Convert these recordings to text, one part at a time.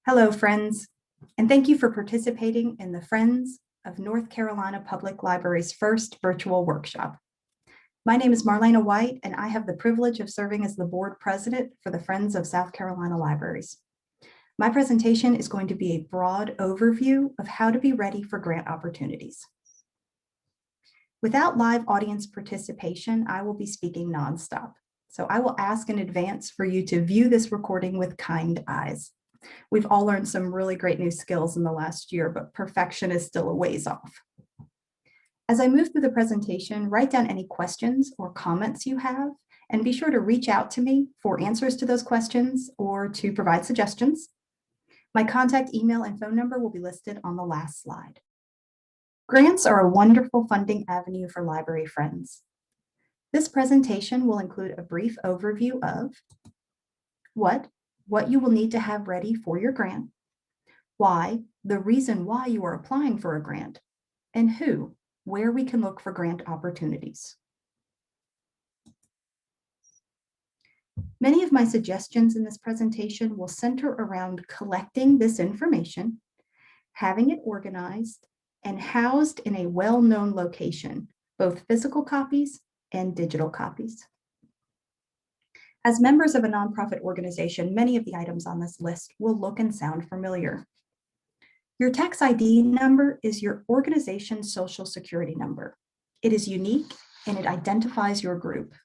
Hello, friends, and thank you for participating in the Friends of North Carolina Public Library's first virtual workshop. My name is Marlena White, and I have the privilege of serving as the board president for the Friends of South Carolina Libraries. My presentation is going to be a broad overview of how to be ready for grant opportunities. Without live audience participation, I will be speaking nonstop. So I will ask in advance for you to view this recording with kind eyes. We've all learned some really great new skills in the last year, but perfection is still a ways off. As I move through the presentation, write down any questions or comments you have, and be sure to reach out to me for answers to those questions or to provide suggestions. My contact email and phone number will be listed on the last slide. Grants are a wonderful funding avenue for library friends. This presentation will include a brief overview of what you will need to have ready for your grant, why, the reason why you are applying for a grant, and where we can look for grant opportunities. Many of my suggestions in this presentation will center around collecting this information, having it organized, and housed in a well-known location, both physical copies and digital copies. As members of a nonprofit organization, many of the items on this list will look and sound familiar. Your tax ID number is your organization's social security number. It is unique and it identifies your group.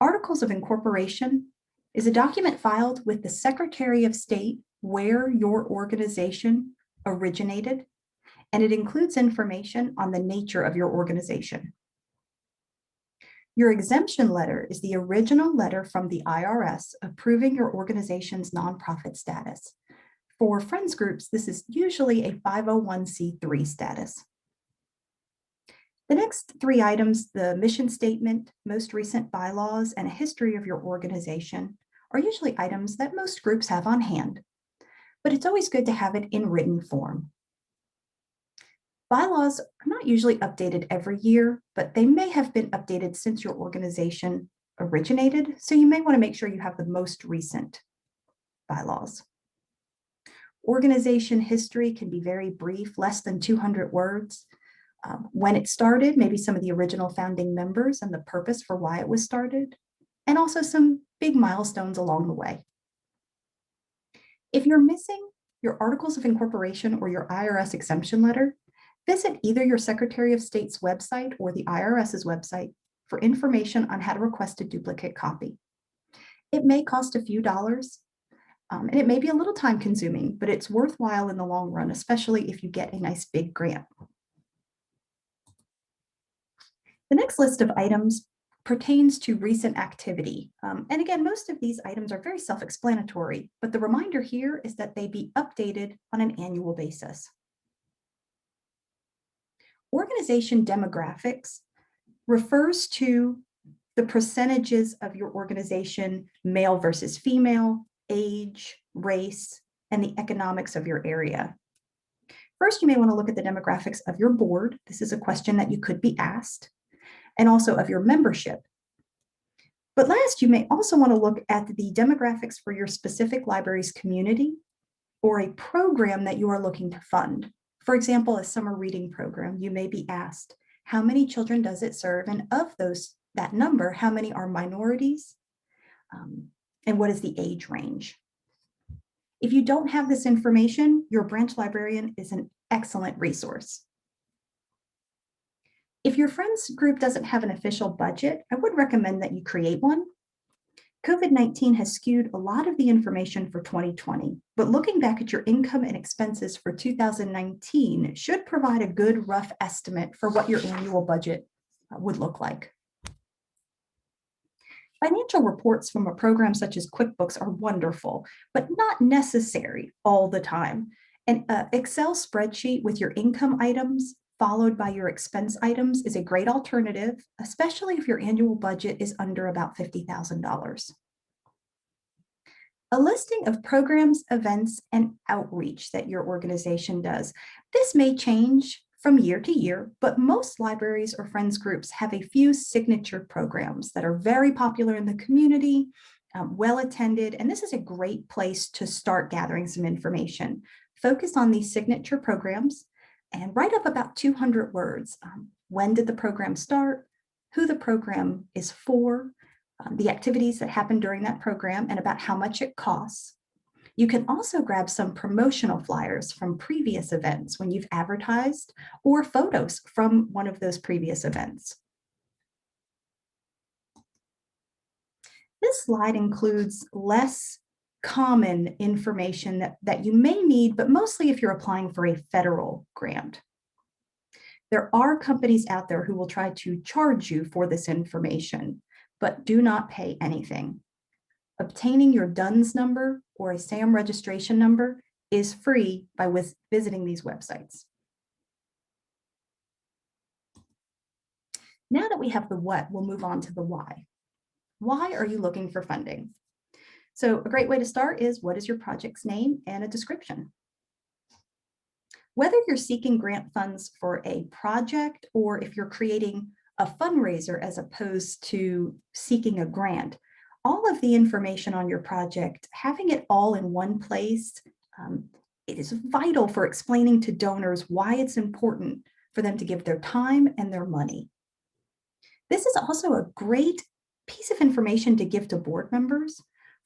Articles of incorporation is a document filed with the Secretary of State where your organization originated, and it includes information on the nature of your organization. Your exemption letter is the original letter from the IRS approving your organization's nonprofit status. For friends groups, this is usually a 501c3 status. The next three items, the mission statement, most recent bylaws, and a history of your organization, are usually items that most groups have on hand, but it's always good to have it in written form. Bylaws are not usually updated every year, but they may have been updated since your organization originated, so you may want to make sure you have the most recent bylaws. Organization history can be very brief, less than 200 words. When it started, maybe some of the original founding members and the purpose for why it was started, and also some big milestones along the way. If you're missing your Articles of Incorporation or your IRS exemption letter, visit either your Secretary of State's website or the IRS's website for information on how to request a duplicate copy. It may cost a few dollars, and it may be a little time consuming, but it's worthwhile in the long run, especially if you get a nice big grant. The next list of items pertains to recent activity. And again, most of these items are very self-explanatory, but the reminder here is that they be updated on an annual basis. Organization demographics refers to the percentages of your organization, male versus female, age, race, and the economics of your area. First, you may want to look at the demographics of your board. This is a question that you could be asked, and also of your membership. But last, you may also want to look at the demographics for your specific library's community or a program that you are looking to fund. For example, a summer reading program, you may be asked, how many children does it serve? And of that number, how many are minorities? And what is the age range? If you don't have this information, your branch librarian is an excellent resource. If your friends group doesn't have an official budget, I would recommend that you create one. COVID-19 has skewed a lot of the information for 2020, but looking back at your income and expenses for 2019 should provide a good rough estimate for what your annual budget would look like. Financial reports from a program such as QuickBooks are wonderful, but not necessary all the time. An Excel spreadsheet with your income items followed by your expense items is a great alternative, especially if your annual budget is under about $50,000. A listing of programs, events, and outreach that your organization does. This may change from year to year, but most libraries or friends groups have a few signature programs that are very popular in the community well attended, and this is a great place to start gathering some information. Focus on these signature programs and write up about 200 words. When did the program start? Who the program is for? The activities that happened during that program, and about how much it costs. You can also grab some promotional flyers from previous events when you've advertised, or photos from one of those previous events. This slide includes less common information that you may need, but mostly if you're applying for a federal grant. There are companies out there who will try to charge you for this information, but do not pay anything. Obtaining your DUNS number or a SAM registration number is free by visiting these websites. Now that we have the what, we'll move on to the why. Why are you looking for funding? So a great way to start is, what is your project's name and a description? Whether you're seeking grant funds for a project or if you're creating a fundraiser as opposed to seeking a grant, all of the information on your project, having it all in one place, it is vital for explaining to donors why it's important for them to give their time and their money. This is also a great piece of information to give to board members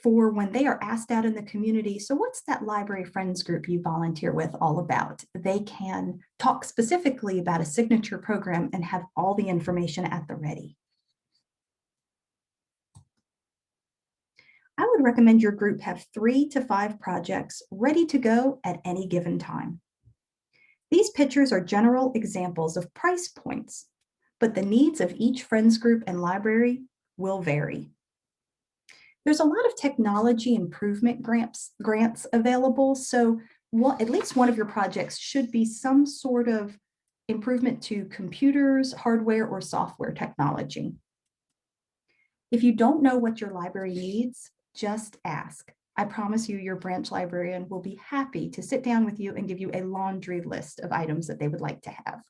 for when they are asked out in the community. So what's that library friends group you volunteer with all about? They can talk specifically about a signature program and have all the information at the ready. I would recommend your group have 3 to 5 projects ready to go at any given time. These pictures are general examples of price points, but the needs of each friends group and library will vary. There's a lot of technology improvement grants available, so at least one of your projects should be some sort of improvement to computers, hardware, or software technology. If you don't know what your library needs, just ask. I promise you, your branch librarian will be happy to sit down with you and give you a laundry list of items that they would like to have.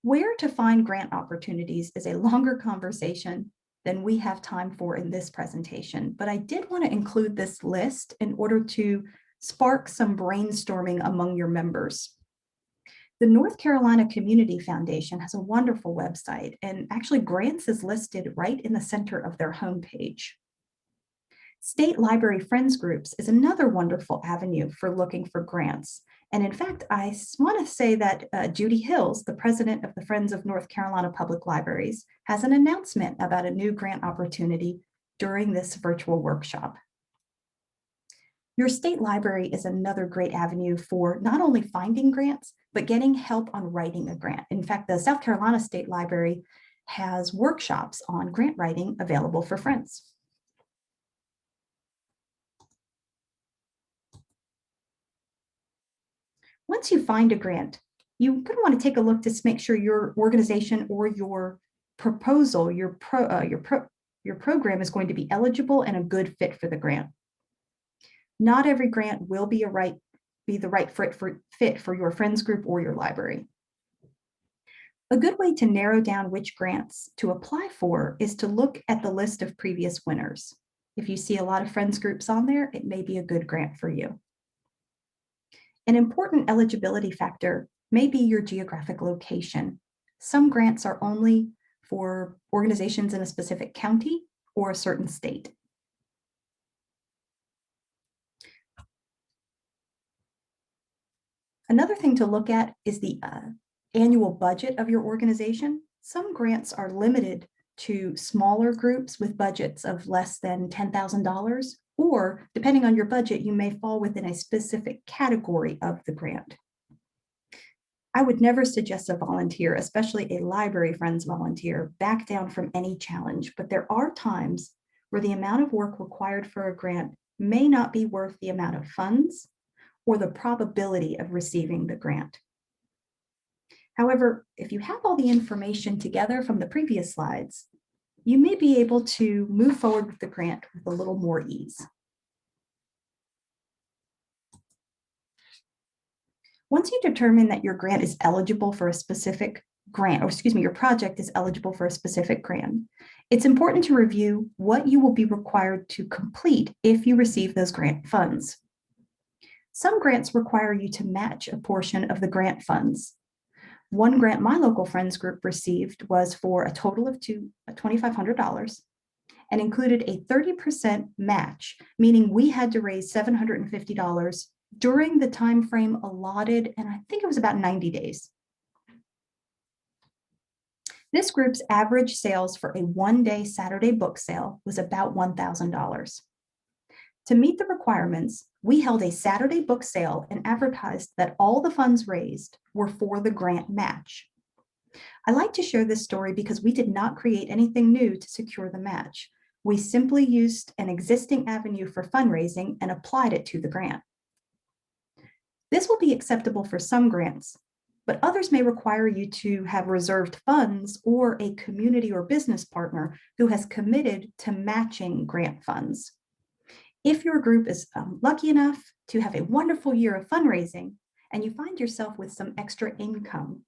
Where to find grant opportunities is a longer conversation than we have time for in this presentation, but I did want to include this list in order to spark some brainstorming among your members. The North Carolina Community Foundation has a wonderful website, and actually grants is listed right in the center of their homepage. State Library Friends Groups is another wonderful avenue for looking for grants. And in fact, I want to say that Judy Hills, the president of the Friends of North Carolina Public Libraries, has an announcement about a new grant opportunity during this virtual workshop. Your state library is another great avenue for not only finding grants, but getting help on writing a grant. In fact, the South Carolina State Library has workshops on grant writing available for friends. Once you find a grant, you could want to take a look to make sure your organization or your proposal, your program is going to be eligible and a good fit for the grant. Not every grant will be the right fit for your friends group or your library. A good way to narrow down which grants to apply for is to look at the list of previous winners. If you see a lot of friends groups on there, it may be a good grant for you. An important eligibility factor may be your geographic location. Some grants are only for organizations in a specific county or a certain state. Another thing to look at is the annual budget of your organization. Some grants are limited to smaller groups with budgets of less than $10,000, or depending on your budget, you may fall within a specific category of the grant. I would never suggest a volunteer, especially a library friends volunteer, back down from any challenge, but there are times where the amount of work required for a grant may not be worth the amount of funds or the probability of receiving the grant. However, if you have all the information together from the previous slides, you may be able to move forward with the grant with a little more ease. Once you determine that your grant is eligible for a specific grant, or excuse me, your project is eligible for a specific grant, it's important to review what you will be required to complete if you receive those grant funds. Some grants require you to match a portion of the grant funds. One grant my local friends group received was for a total of $2,500 and included a 30% match, meaning we had to raise $750 during the time frame allotted, and I think it was about 90 days. This group's average sales for a one-day Saturday book sale was about $1,000. To meet the requirements, we held a Saturday book sale and advertised that all the funds raised were for the grant match. I like to share this story because we did not create anything new to secure the match. We simply used an existing avenue for fundraising and applied it to the grant. This will be acceptable for some grants, but others may require you to have reserved funds or a community or business partner who has committed to matching grant funds. If your group is lucky enough to have a wonderful year of fundraising and you find yourself with some extra income,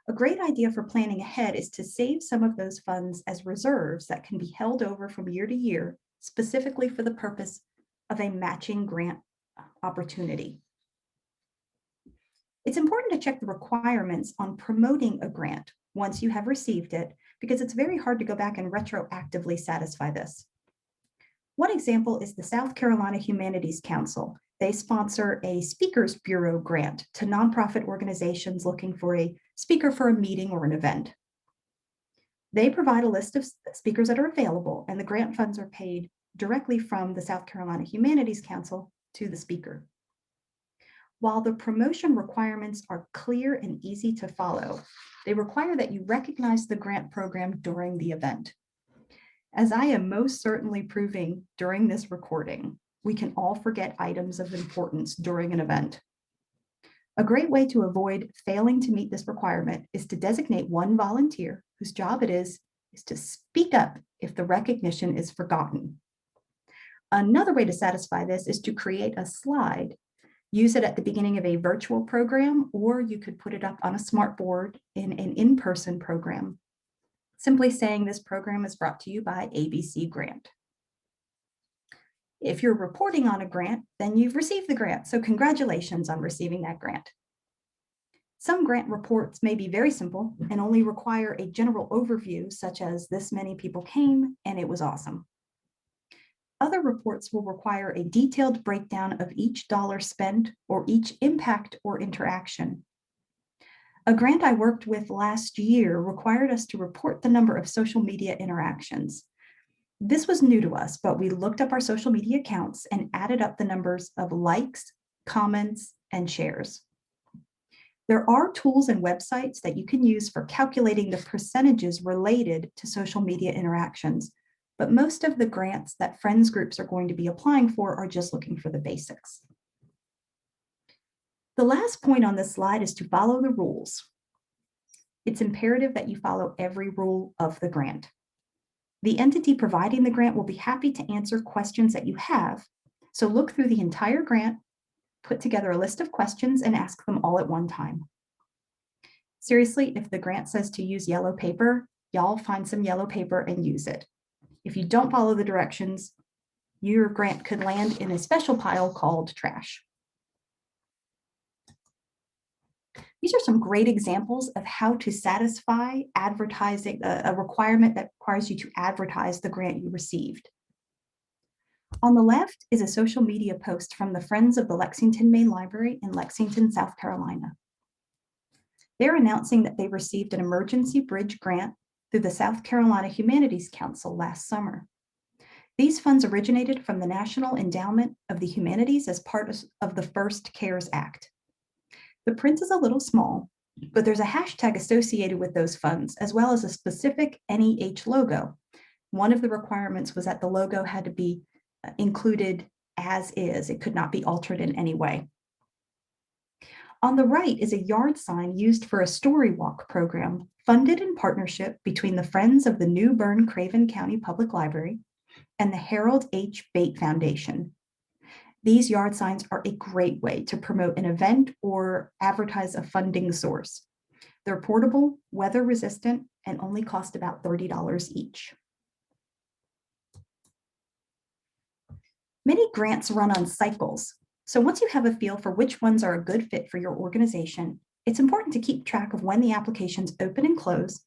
a great idea for planning ahead is to save some of those funds as reserves that can be held over from year to year, specifically for the purpose of a matching grant opportunity. It's important to check the requirements on promoting a grant once you have received it, because it's very hard to go back and retroactively satisfy this. One example is the South Carolina Humanities Council. They sponsor a Speakers Bureau grant to nonprofit organizations looking for a speaker for a meeting or an event. They provide a list of speakers that are available, and the grant funds are paid directly from the South Carolina Humanities Council to the speaker. While the promotion requirements are clear and easy to follow, they require that you recognize the grant program during the event. As I am most certainly proving during this recording, we can all forget items of importance during an event. A great way to avoid failing to meet this requirement is to designate one volunteer whose job it is to speak up if the recognition is forgotten. Another way to satisfy this is to create a slide. Use it at the beginning of a virtual program, or you could put it up on a smartboard in an in-person program, simply saying this program is brought to you by ABC Grant. If you're reporting on a grant, then you've received the grant, so congratulations on receiving that grant. Some grant reports may be very simple and only require a general overview, such as this many people came and it was awesome. Other reports will require a detailed breakdown of each dollar spent or each impact or interaction. A grant I worked with last year required us to report the number of social media interactions. This was new to us, but we looked up our social media accounts and added up the numbers of likes, comments, and shares. There are tools and websites that you can use for calculating the percentages related to social media interactions, but most of the grants that friends groups are going to be applying for are just looking for the basics. The last point on this slide is to follow the rules. It's imperative that you follow every rule of the grant. The entity providing the grant will be happy to answer questions that you have, so look through the entire grant, put together a list of questions, and ask them all at one time. Seriously, if the grant says to use yellow paper, y'all find some yellow paper and use it. If you don't follow the directions, your grant could land in a special pile called trash. These are some great examples of how to satisfy advertising, a requirement that requires you to advertise the grant you received. On the left is a social media post from the Friends of the Lexington Main Library in Lexington, South Carolina. They're announcing that they received an emergency bridge grant through the South Carolina Humanities Council last summer. These funds originated from the National Endowment of the Humanities as part of the first CARES Act. The print is a little small, but there's a hashtag associated with those funds, as well as a specific NEH logo. One of the requirements was that the logo had to be included as is. It could not be altered in any way. On the right is a yard sign used for a story walk program funded in partnership between the Friends of the New Bern Craven County Public Library and the Harold H. Bate Foundation. These yard signs are a great way to promote an event or advertise a funding source. They're portable, weather resistant, and only cost about $30 each. Many grants run on cycles. So once you have a feel for which ones are a good fit for your organization, it's important to keep track of when the applications open and close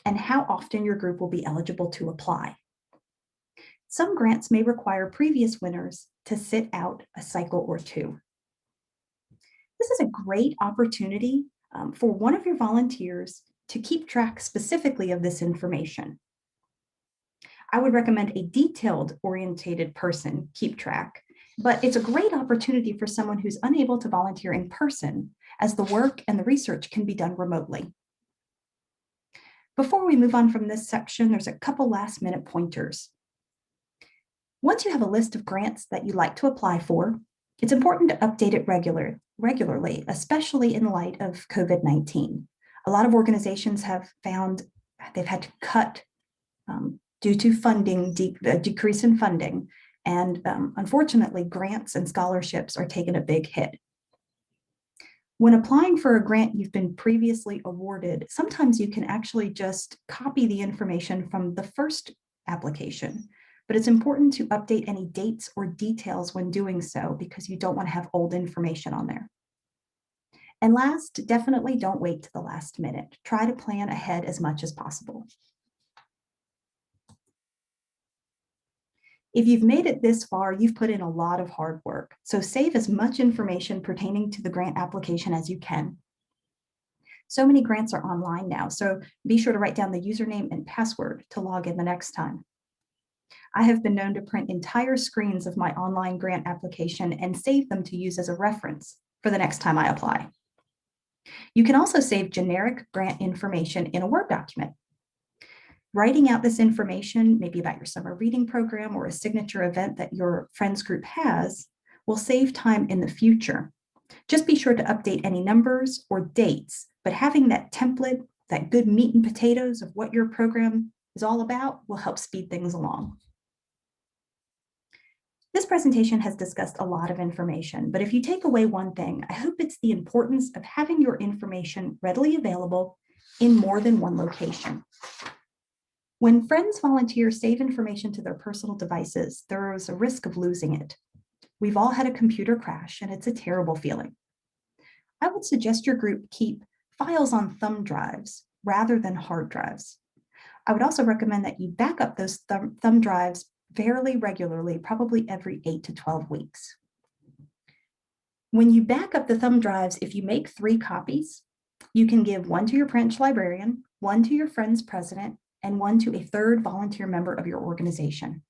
and how often your group will be eligible to apply. Some grants may require previous winners to sit out a cycle or two. This is a great opportunity for one of your volunteers to keep track specifically of this information. I would recommend a detailed orientated person keep track, but it's a great opportunity for someone who's unable to volunteer in person, as the work and the research can be done remotely. Before we move on from this section, there's a couple last minute pointers. Once you have a list of grants that you'd like to apply for, it's important to update it regularly, especially in light of COVID-19. A lot of organizations have found they've had to cut due to funding, decrease in funding, and unfortunately, grants and scholarships are taking a big hit. When applying for a grant you've been previously awarded, sometimes you can actually just copy the information from the first application, but it's important to update any dates or details when doing so because you don't want to have old information on there. And last, definitely don't wait to the last minute. Try to plan ahead as much as possible. If you've made it this far, you've put in a lot of hard work. So save as much information pertaining to the grant application as you can. So many grants are online now, so be sure to write down the username and password to log in the next time. I have been known to print entire screens of my online grant application and save them to use as a reference for the next time I apply. You can also save generic grant information in a Word document. Writing out this information, maybe about your summer reading program or a signature event that your friends group has, will save time in the future. Just be sure to update any numbers or dates, but having that template, that good meat and potatoes of what your program is all about will help speed things along. This presentation has discussed a lot of information, but if you take away one thing, I hope it's the importance of having your information readily available in more than one location. When friends volunteers save information to their personal devices, there is a risk of losing it. We've all had a computer crash, and it's a terrible feeling. I would suggest your group keep files on thumb drives rather than hard drives. I would also recommend that you back up those thumb drives fairly regularly, probably every 8 to 12 weeks. When you back up the thumb drives, if you make 3 copies, you can give one to your branch librarian, one to your friend's president, and one to a third volunteer member of your organization.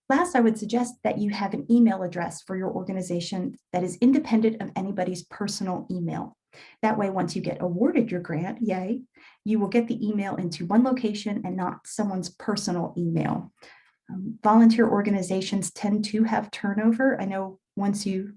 Last, I would suggest that you have an email address for your organization that is independent of anybody's personal email. That way, once you get awarded your grant, yay, you will get the email into one location and not someone's personal email. Volunteer organizations tend to have turnover. I know once you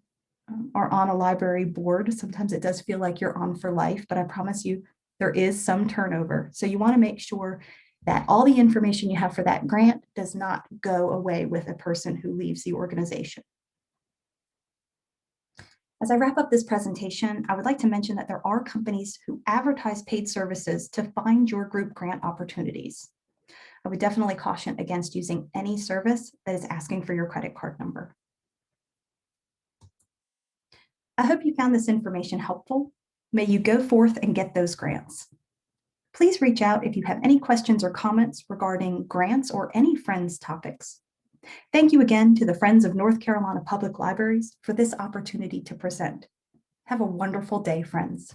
are on a library board, sometimes it does feel like you're on for life, but I promise you, there is some turnover. So you want to make sure that all the information you have for that grant does not go away with a person who leaves the organization. As I wrap up this presentation, I would like to mention that there are companies who advertise paid services to find your group grant opportunities. I would definitely caution against using any service that is asking for your credit card number. I hope you found this information helpful. May you go forth and get those grants. Please reach out if you have any questions or comments regarding grants or any Friends topics. Thank you again to the Friends of North Carolina Public Libraries for this opportunity to present. Have a wonderful day, friends.